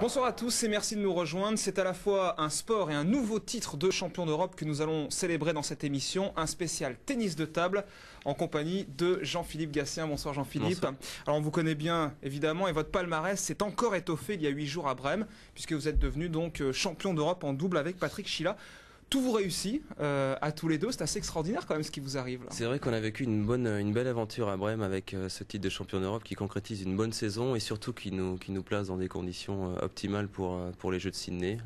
Bonsoir à tous et merci de nous rejoindre. C'est à la fois un sport et un nouveau titre de champion d'Europe que nous allons célébrer dans cette émission, un spécial tennis de table en compagnie de Jean-Philippe Gatien. Bonsoir Jean-Philippe. Bonsoir. Alors on vous connaît bien évidemment et votre palmarès s'est encore étoffé il y a 8 jours à Brême puisque vous êtes devenu donc champion d'Europe en double avec Patrick Schiela. Tout vous réussit à tous les deux, c'est assez extraordinaire quand même ce qui vous arrive là. C'est vrai qu'on a vécu une belle aventure à Brême avec ce titre de champion d'Europe qui concrétise une bonne saison et surtout qui nous place dans des conditions optimales pour les Jeux de Sydney,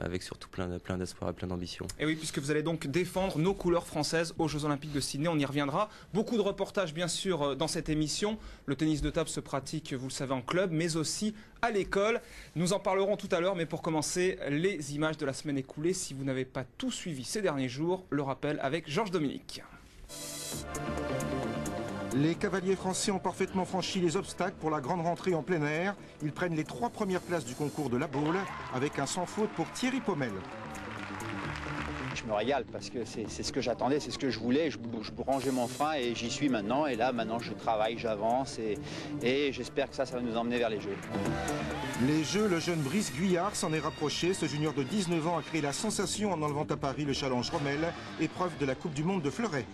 avec surtout plein d'espoir et plein d'ambition. Et oui, puisque vous allez donc défendre nos couleurs françaises aux Jeux Olympiques de Sydney, on y reviendra. Beaucoup de reportages bien sûr dans cette émission. Le tennis de table se pratique, vous le savez, en club, mais aussi à l'école. Nous en parlerons tout à l'heure, mais pour commencer, les images de la semaine écoulée. Si vous n'avez pas tout suivi ces derniers jours, le rappel avec Georges Dominique. Les cavaliers français ont parfaitement franchi les obstacles pour la grande rentrée en plein air. Ils prennent les 3 premières places du concours de la Baule avec un sans faute pour Thierry Pommel. Je me régale parce que c'est ce que j'attendais, c'est ce que je voulais. Je rangeais mon frein et j'y suis maintenant. Et là, maintenant, je travaille, j'avance et j'espère que ça va nous emmener vers les Jeux. Les Jeux, le jeune Brice Guyard s'en est rapproché. Ce junior de 19 ans a créé la sensation en enlevant à Paris le challenge Rommel, épreuve de la Coupe du Monde de fleuret.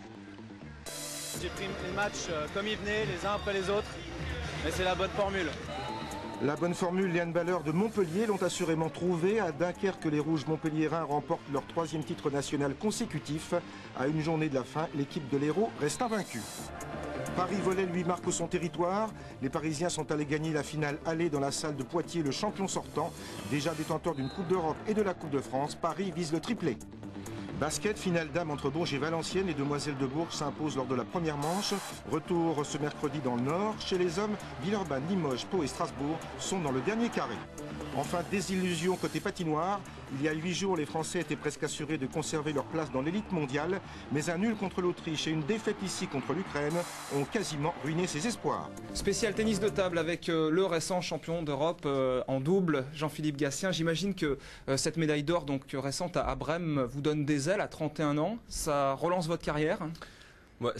J'ai pris les matchs comme ils venaient, les uns après les autres, mais c'est la bonne formule. La bonne formule, les handballeurs de Montpellier l'ont assurément trouvée. À Dunkerque, les Rouges montpelliérains remportent leur 3e titre national consécutif. À une journée de la fin, l'équipe de l'Hérault reste invaincue. Paris Volley lui marque son territoire. Les Parisiens sont allés gagner la finale aller dans la salle de Poitiers, le champion sortant. Déjà détenteur d'une Coupe d'Europe et de la Coupe de France, Paris vise le triplé. Basket, finale dame entre Bourges et Valenciennes. Les demoiselles de Bourges s'imposent lors de la première manche. Retour ce mercredi dans le Nord. Chez les hommes, Villeurbanne, Limoges, Pau et Strasbourg sont dans le dernier carré. Enfin, désillusion côté patinoire. Il y a 8 jours, les Français étaient presque assurés de conserver leur place dans l'élite mondiale. Mais un nul contre l'Autriche et une défaite ici contre l'Ukraine ont quasiment ruiné ses espoirs. Spécial tennis de table avec le récent champion d'Europe en double, Jean-Philippe Gatien. J'imagine que cette médaille d'or donc récente à Brême vous donne des ailes à 31 ans. Ça relance votre carrière? Ouais,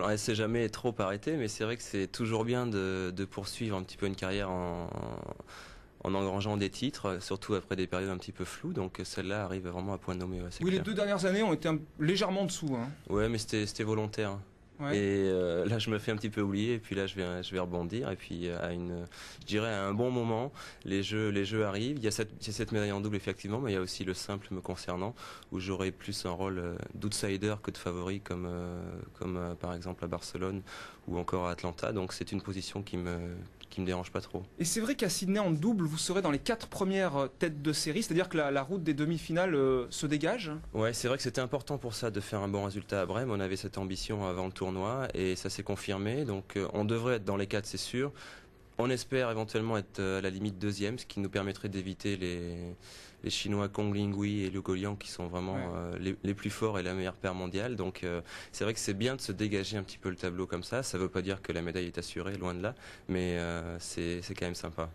elle s'est jamais trop arrêtée, mais c'est vrai que c'est toujours bien de poursuivre un petit peu une carrière en engrangeant des titres, surtout après des périodes un petit peu floues, donc celle-là arrive vraiment à point nommé. Ouais, oui, clair. Les 2 dernières années ont été légèrement en dessous. Hein. Ouais, mais c'était volontaire. Ouais. Et là, je me fais un petit peu oublier, et puis là, je vais rebondir, et puis je dirais à un bon moment, les jeux arrivent. Il y a cette médaille en double effectivement, mais il y a aussi le simple me concernant, où j'aurais plus un rôle d'outsider que de favori, comme par exemple à Barcelone ou encore à Atlanta. Donc c'est une position qui me dérange pas trop. Et c'est vrai qu'à Sydney en double, vous serez dans les 4 premières têtes de série, c'est-à-dire que la route des demi-finales se dégage. Ouais, c'est vrai que c'était important pour ça de faire un bon résultat à Brême. On avait cette ambition avant le tournoi et ça s'est confirmé. Donc on devrait être dans les 4, c'est sûr. On espère éventuellement être à la limite 2e, ce qui nous permettrait d'éviter les Chinois Kong Linghui et Liu Goliang qui sont vraiment les plus forts et la meilleure paire mondiale. Donc c'est vrai que c'est bien de se dégager un petit peu le tableau comme ça. Ça ne veut pas dire que la médaille est assurée, loin de là, mais c'est quand même sympa.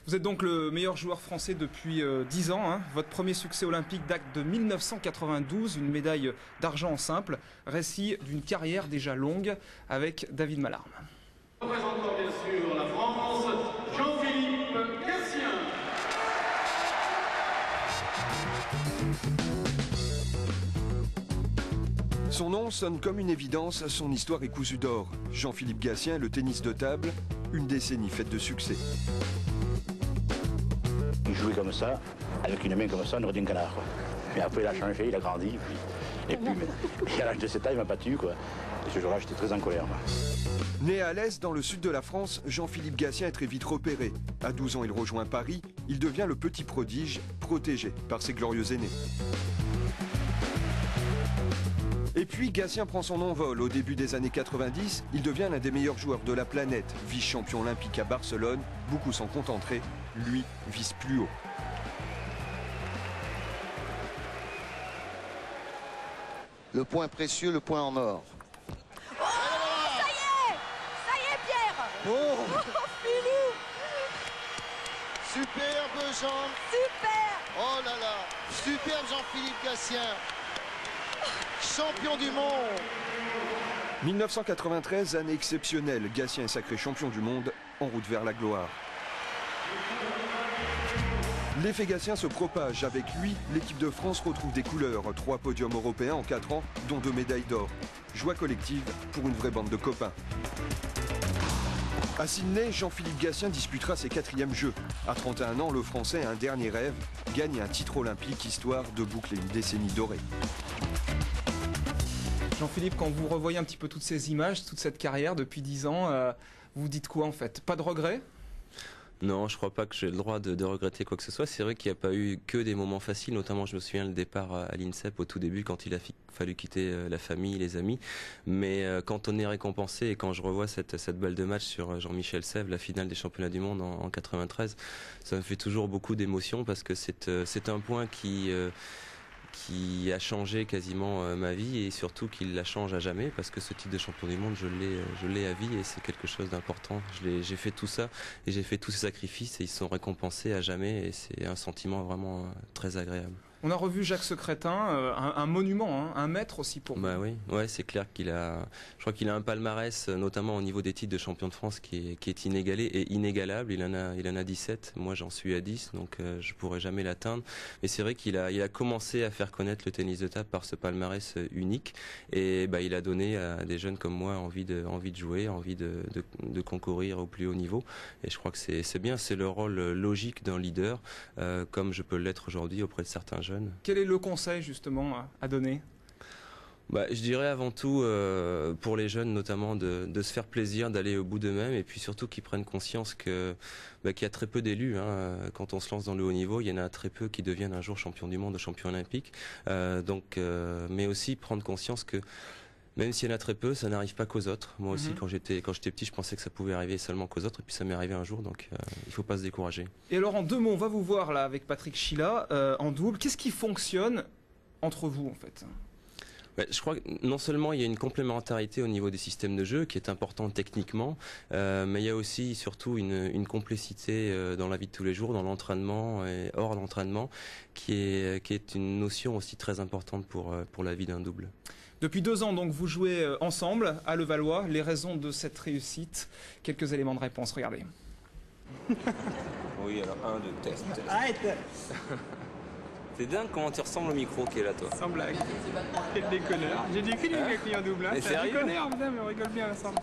Vous êtes donc le meilleur joueur français depuis 10 ans. Hein. Votre premier succès olympique date de 1992, une médaille d'argent en simple. Récit d'une carrière déjà longue avec David Malarme. Représentant bien sûr la France, Jean-Philippe Gatien. Son nom sonne comme une évidence, son histoire est cousue d'or. Jean-Philippe Gatien, le tennis de table, une décennie faite de succès. Il jouait comme ça, avec une main comme ça, on aurait dit un canard. Mais après il a changé, il a grandi, et à l'âge de 7 ans il m'a battu, quoi. Et ce jour-là j'étais très en colère. Moi. Né à l'Est, dans le sud de la France, Jean-Philippe Gatien est très vite repéré. À 12 ans, il rejoint Paris. Il devient le petit prodige, protégé par ses glorieux aînés. Et puis, Gatien prend son envol. Au début des années 90, il devient l'un des meilleurs joueurs de la planète. Vice-champion olympique à Barcelone, beaucoup s'en contenteraient. Lui vise plus haut. Le point précieux, le point en or. Oh, Philou! Superbe Jean! Super! Oh là là! Superbe Jean-Philippe Gatien! Champion du monde! 1993, année exceptionnelle. Gatien est sacré champion du monde, en route vers la gloire. L'effet Gatien se propage. Avec lui, l'équipe de France retrouve des couleurs. 3 podiums européens en 4 ans, dont 2 médailles d'or. Joie collective pour une vraie bande de copains. À Sydney, Jean-Philippe Gatien disputera ses 4e Jeux. À 31 ans, le Français a un dernier rêve, gagner un titre olympique, histoire de boucler une décennie dorée. Jean-Philippe, quand vous revoyez un petit peu toutes ces images, toute cette carrière depuis 10 ans, vous dites quoi en fait? Pas de regrets? Non, je crois pas que j'ai le droit de regretter quoi que ce soit. C'est vrai qu'il n'y a pas eu que des moments faciles, notamment je me souviens le départ à l'INSEP au tout début quand il a fallu quitter la famille, les amis. Mais quand on est récompensé et quand je revois cette balle de match sur Jean-Michel Sèvres, la finale des championnats du monde en 93, ça me fait toujours beaucoup d'émotions parce que c'est un point qui a changé quasiment ma vie et surtout qui la change à jamais parce que ce titre de champion du monde je l'ai à vie et c'est quelque chose d'important. J'ai fait tout ça et j'ai fait tous ces sacrifices et ils sont récompensés à jamais et c'est un sentiment vraiment très agréable. On a revu Jacques Secrétin, un monument, un maître aussi pour vous. Bah oui, ouais, c'est clair je crois qu'il a un palmarès, notamment au niveau des titres de champion de France, qui est inégalé et inégalable. Il en a 17, moi j'en suis à 10, donc je pourrais jamais l'atteindre. Mais c'est vrai qu'il a commencé à faire connaître le tennis de table par ce palmarès unique, et il a donné à des jeunes comme moi envie de jouer, envie de concourir au plus haut niveau. Et je crois que c'est bien, c'est le rôle logique d'un leader, comme je peux l'être aujourd'hui auprès de certains jeunes. Quel est le conseil justement à donner? Je dirais avant tout pour les jeunes notamment de se faire plaisir, d'aller au bout d'eux-mêmes et puis surtout qu'ils prennent conscience qu'il y a très peu d'élus. Quand on se lance dans le haut niveau, il y en a très peu qui deviennent un jour champion du monde ou champion olympique. Mais aussi prendre conscience que même s'il y en a très peu, ça n'arrive pas qu'aux autres. Moi aussi, quand j'étais petit, je pensais que ça pouvait arriver seulement qu'aux autres, et puis ça m'est arrivé un jour, donc il ne faut pas se décourager. Et alors, en 2 mots, on va vous voir là avec Patrick Chila en double. Qu'est-ce qui fonctionne entre vous, en fait? Je crois que non seulement il y a une complémentarité au niveau des systèmes de jeu qui est importante techniquement, mais il y a aussi surtout une complicité dans la vie de tous les jours, dans l'entraînement et hors l'entraînement, qui est une notion aussi très importante pour la vie d'un double. Depuis 2 ans, donc, vous jouez ensemble à Levallois. Les raisons de cette réussite, quelques éléments de réponse, regardez. Oui, alors 1, 2, test. Arrête. C'est dingue comment tu ressembles au micro qui est là, toi. Sans blague. Quel déconneur. J'ai dit qu'il y a un double. Mais c'est un déconneur, putain, mais on rigole bien ensemble.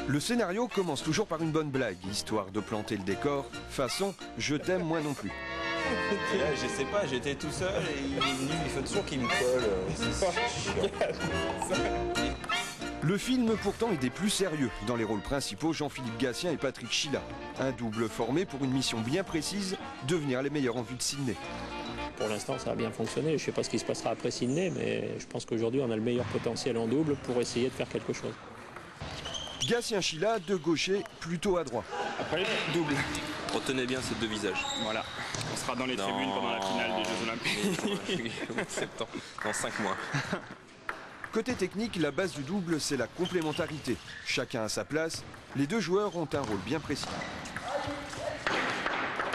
Le scénario commence toujours par une bonne blague, histoire de planter le décor, façon « je t'aime moi non plus ». Et là, je sais pas, j'étais tout seul et il est venu, il faut toujours qu'il me colle. Le film pourtant est des plus sérieux. Dans les rôles principaux, Jean-Philippe Gatien et Patrick Chila. Un double formé pour une mission bien précise, devenir les meilleurs en vue de Sydney. Pour l'instant, ça a bien fonctionné. Je ne sais pas ce qui se passera après Sydney, mais je pense qu'aujourd'hui, on a le meilleur potentiel en double pour essayer de faire quelque chose. Gatien-Chila, de gaucher, plutôt à droit. Après, double. Retenez bien ces 2 visages. Voilà. On sera dans les tribunes pendant la finale des Jeux Olympiques. Septembre, dans 5 mois. Côté technique, la base du double, c'est la complémentarité. Chacun à sa place, les 2 joueurs ont un rôle bien précis.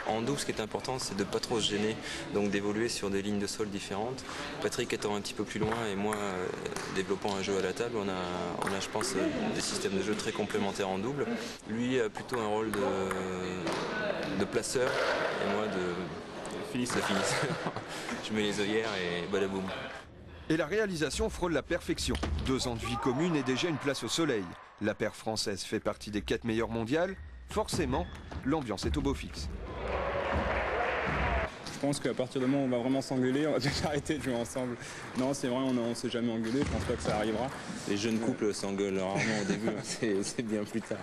En double, ce qui est important, c'est de ne pas trop se gêner, donc d'évoluer sur des lignes de sol différentes. Patrick étant un petit peu plus loin et moi développant un jeu à la table, on a je pense, des systèmes de jeu très complémentaires en double. Lui a plutôt un rôle de placeur et moi de finisseur. Je mets les œillères et badaboum. Et la réalisation frôle la perfection. 2 ans de vie commune et déjà une place au soleil. La paire française fait partie des 4 meilleures mondiales. Forcément, l'ambiance est au beau fixe. Je pense qu'à partir du moment où on va vraiment s'engueuler, on va déjà arrêter de jouer ensemble. Non, c'est vrai, on ne s'est jamais engueulé, je pense pas que ça arrivera. Les jeunes couples s'engueulent rarement au début, c'est bien plus tard.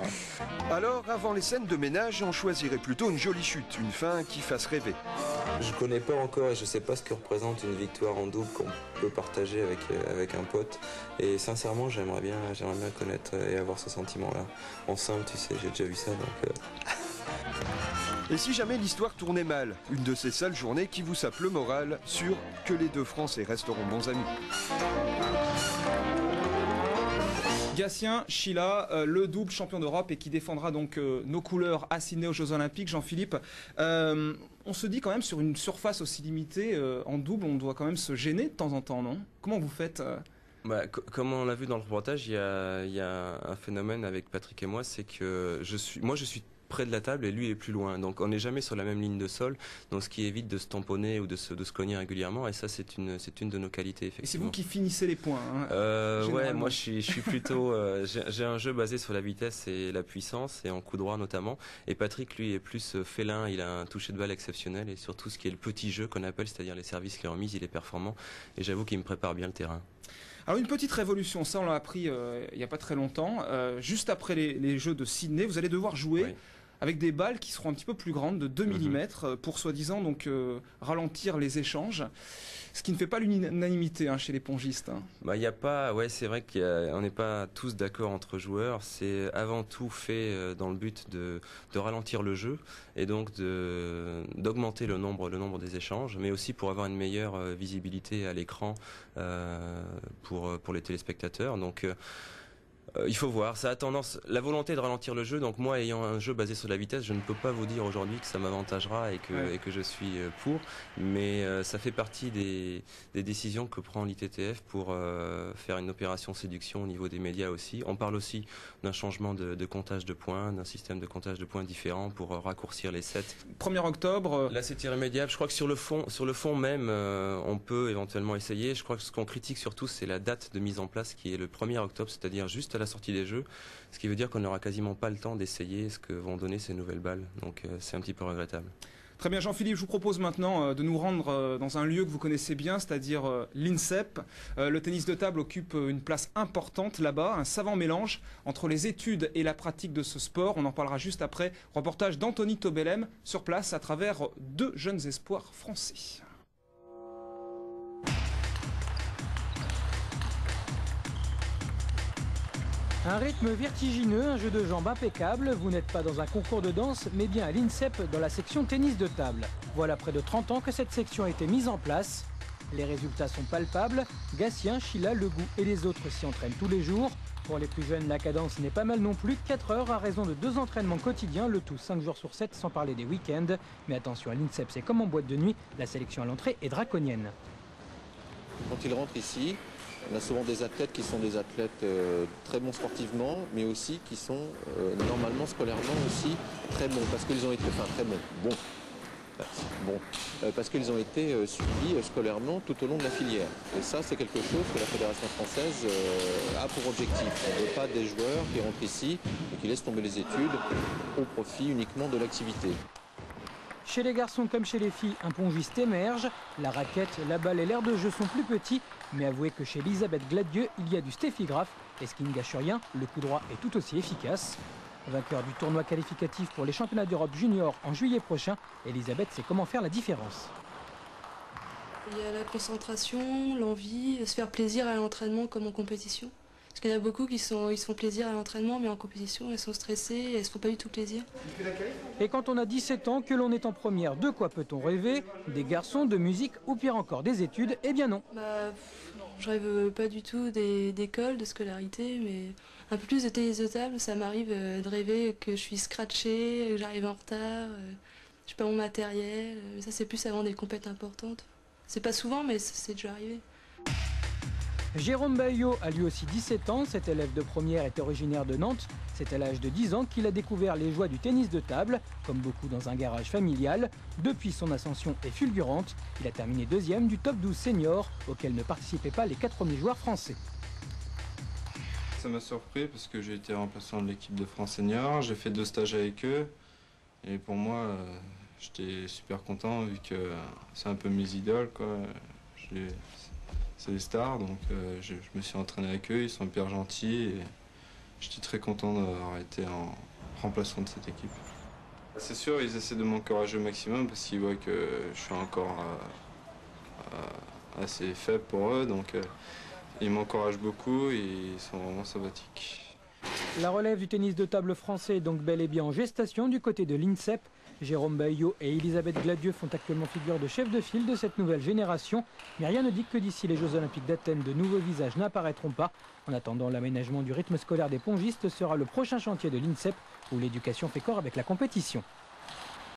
Alors, avant les scènes de ménage, on choisirait plutôt une jolie chute, une fin qui fasse rêver. Je connais pas encore et je sais pas ce que représente une victoire en double qu'on peut partager avec un pote. Et sincèrement, j'aimerais bien connaître et avoir ce sentiment-là. En simple, tu sais, j'ai déjà vu ça, donc... Et si jamais l'histoire tournait mal, une de ces sales journées qui vous sape le moral, sûr que les 2 Français resteront bons amis. Gatien, Chila, le double champion d'Europe et qui défendra donc nos couleurs à Sydney aux Jeux Olympiques. Jean-Philippe, on se dit quand même sur une surface aussi limitée en double, on doit quand même se gêner de temps en temps, non? Comment vous faites Comme on l'a vu dans le reportage, il y a un phénomène avec Patrick et moi, c'est que je suis près de la table et lui est plus loin. Donc on n'est jamais sur la même ligne de sol, donc ce qui évite de se tamponner ou de se cogner régulièrement. Et ça, c'est une de nos qualités, effectivement. Et c'est vous qui finissez les points, ouais, moi je suis plutôt... j'ai un jeu basé sur la vitesse et la puissance, et en coup droit notamment. Et Patrick, lui, est plus félin, il a un toucher de balle exceptionnel, et surtout ce qui est le petit jeu qu'on appelle, c'est-à-dire les services, les remises, il est performant. Et j'avoue qu'il me prépare bien le terrain. Alors une petite révolution, ça on l'a appris il n'y a pas très longtemps. Juste après les Jeux de Sydney, vous allez devoir jouer avec des balles qui seront un petit peu plus grandes, de 2 mm, pour soi-disant donc ralentir les échanges. Ce qui ne fait pas l'unanimité chez les pongistes. Bah, y a pas, ouais, c'est vrai qu'on n'est pas tous d'accord entre joueurs. C'est avant tout fait dans le but de ralentir le jeu et donc d'augmenter le nombre des échanges, mais aussi pour avoir une meilleure visibilité à l'écran pour les téléspectateurs. Donc il faut voir, ça a tendance, la volonté de ralentir le jeu, donc moi ayant un jeu basé sur la vitesse, je ne peux pas vous dire aujourd'hui que ça m'avantagera et que je suis pour, mais ça fait partie des décisions que prend l'ITTF pour faire une opération séduction au niveau des médias aussi. On parle aussi d'un changement de comptage de points, d'un système de comptage de points différent pour raccourcir les sets. 1er octobre... Là c'est irrémédiable, je crois que sur le fond même, on peut éventuellement essayer. Je crois que ce qu'on critique surtout, c'est la date de mise en place qui est le 1er octobre, c'est-à-dire juste à la sortie des Jeux, ce qui veut dire qu'on n'aura quasiment pas le temps d'essayer ce que vont donner ces nouvelles balles. Donc c'est un petit peu regrettable. Très bien, Jean-Philippe, je vous propose maintenant de nous rendre dans un lieu que vous connaissez bien, c'est-à-dire l'INSEP. Le tennis de table occupe une place importante là-bas, un savant mélange entre les études et la pratique de ce sport. On en parlera juste après. Reportage d'Anthony Tobelem sur place à travers 2 jeunes espoirs français. Un rythme vertigineux, un jeu de jambes impeccable, vous n'êtes pas dans un concours de danse, mais bien à l'INSEP dans la section tennis de table. Voilà près de 30 ans que cette section a été mise en place. Les résultats sont palpables, Gatien, Sheila, Legout et les autres s'y entraînent tous les jours. Pour les plus jeunes, la cadence n'est pas mal non plus, 4 heures à raison de 2 entraînements quotidiens, le tout 5 jours sur 7 sans parler des week-ends. Mais attention, à l'INSEP c'est comme en boîte de nuit, la sélection à l'entrée est draconienne. Quand ils rentrent ici, on a souvent des athlètes qui sont des athlètes très bons sportivement, mais aussi qui sont normalement scolairement aussi très bons, parce qu'ils ont été, parce qu'ils ont été suivis scolairement tout au long de la filière. Et ça, c'est quelque chose que la Fédération française a pour objectif. On ne veut pas des joueurs qui rentrent ici et qui laissent tomber les études au profit uniquement de l'activité. Chez les garçons comme chez les filles, un pongiste émerge. La raquette, la balle et l'aire de jeu sont plus petits. Mais avouez que chez Elisabeth Gladieux, il y a du stéphigraphe. Et ce qui ne gâche rien, le coup droit est tout aussi efficace. Vainqueur du tournoi qualificatif pour les championnats d'Europe junior en juillet prochain, Elisabeth sait comment faire la différence. Il y a la concentration, l'envie, se faire plaisir à l'entraînement comme en compétition. Parce qu'il y en a beaucoup ils se font plaisir à l'entraînement, mais en compétition, elles sont stressées et elles ne se font pas du tout plaisir. Et quand on a 17 ans, que l'on est en première, de quoi peut-on rêver? Des garçons, de musique ou pire encore des études? Eh bien non. Je rêve pas du tout d'école, de scolarité, mais un peu plus de tennis de table. Ça m'arrive de rêver que je suis scratchée, que j'arrive en retard, je pas mon matériel. Ça c'est plus avant des compètes importantes. C'est pas souvent, mais c'est déjà arrivé. Jérôme Baillot a lui aussi 17 ans, cet élève de première est originaire de Nantes. C'est à l'âge de 10 ans qu'il a découvert les joies du tennis de table, comme beaucoup dans un garage familial. Depuis, son ascension est fulgurante. Il a terminé 2e du top 12 senior, auquel ne participaient pas les 4 premiers joueurs français. Ça m'a surpris parce que j'ai été remplaçant de l'équipe de France senior, j'ai fait 2 stages avec eux. Et pour moi, j'étais super content vu que c'est un peu mes idoles, quoi. C'est des stars, donc je me suis entraîné avec eux, ils sont hyper gentils et j'étais très content d'avoir été en remplaçant de cette équipe. C'est sûr, ils essaient de m'encourager au maximum parce qu'ils voient que je suis encore assez faible pour eux, donc ils m'encouragent beaucoup et ils sont vraiment sympathiques. La relève du tennis de table français est donc bel et bien en gestation du côté de l'INSEP. Jérôme Baillot et Elisabeth Gladieux font actuellement figure de chef de file de cette nouvelle génération. Mais rien ne dit que d'ici les Jeux Olympiques d'Athènes, de nouveaux visages n'apparaîtront pas. En attendant, l'aménagement du rythme scolaire des pongistes sera le prochain chantier de l'INSEP, où l'éducation fait corps avec la compétition.